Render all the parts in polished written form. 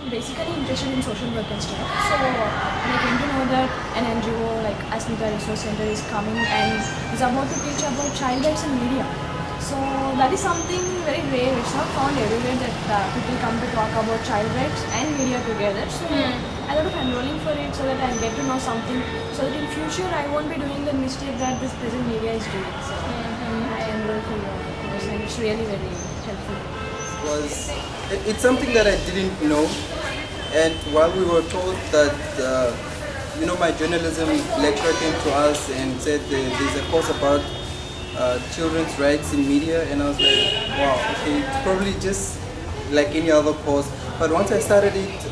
basically interested in social work and stuff. So when I came to know that an NGO like Asmita Resource Center is coming and is about to teach about child rights in media. So that is something very rare. It's not found everywhere that people come to talk about child rights and media together. So I thought of enrolling for it so that I get to know something. So that in future I won't be doing the mistake that this present media is doing. So I enrolled for your course and it's really very helpful. It's something that I didn't know, and while we were told that my journalism lecturer came to us and said there's a course about children's rights in media, and I was like, wow, okay, it's probably just like any other course. But once I started it,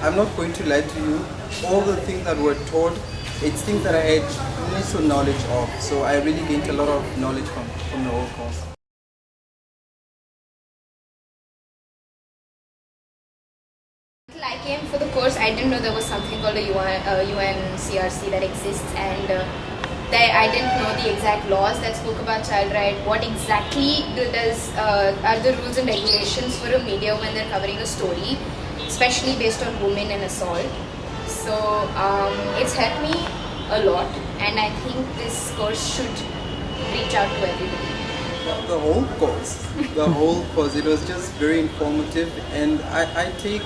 I'm not going to lie to you, all the things that were taught, it's things that I had little knowledge of, so I really gained a lot of knowledge from the whole course. I came for the course, I didn't know there was something called a UNCRC that exists, and I didn't know the exact laws that spoke about child rights. What exactly are the rules and regulations for a media when they're covering a story, especially based on women and assault. So it's helped me a lot, and I think this course should reach out to everybody. The whole course, it was just very informative, and I take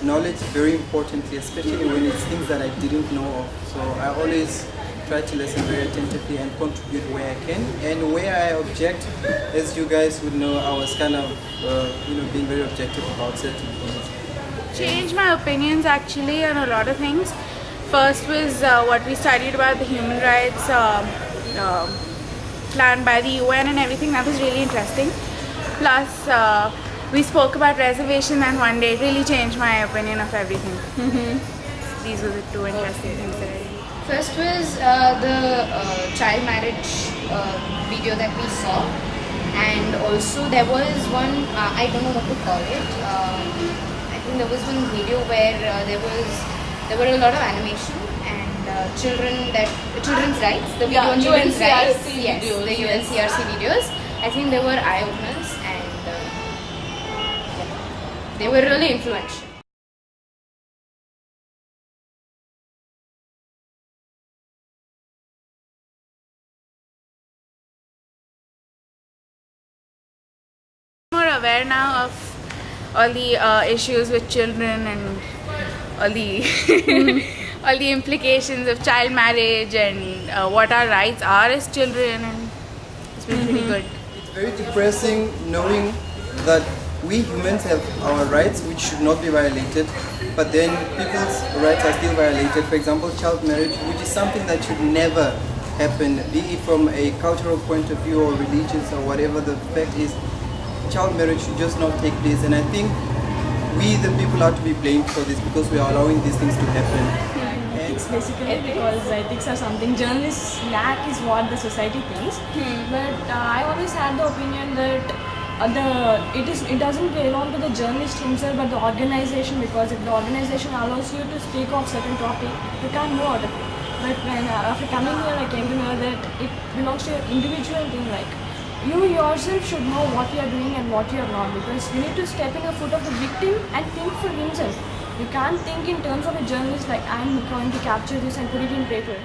knowledge very importantly, especially when it's things that I didn't know of. So I always try to listen very attentively and contribute where I can. And where I object, as you guys would know, I was kind of being very objective about certain things. Changed my opinions actually on a lot of things. First was what we studied about the human rights planned by the UN and everything. That was really interesting. Plus we spoke about reservation, and one day it really changed my opinion of everything. These were the two interesting things that I did. First was the child marriage video that we saw, and also there was one, I don't know what to call it, I think there was one video where there were a lot of animation and children's rights, the video on children's rights, yes, the UNCRC videos. I think they were eye-openers, and they were really influential. More aware now of all the issues with children and all the all the implications of child marriage and what our rights are as children, and it's been pretty good. It's very depressing knowing that we humans have our rights which should not be violated, but then people's rights are still violated. For example, child marriage, which is something that should never happen, be it from a cultural point of view or religious or whatever the fact is. Child marriage should just not take place, and I think we the people are to be blamed for this because we are allowing these things to happen. It's basically because ethics are something journalists lack is what the society thinks. But I always had the opinion that it doesn't belong to the journalist himself but the organization, because if the organization allows you to speak of certain topic, you can't move out of it. But when after coming here, I came to know that it belongs to your individual thing. Like you yourself should know what you are doing and what you are not, because you need to step in the foot of the victim and think for himself. You can't think in terms of a journalist like I'm going to capture this and put it in paper.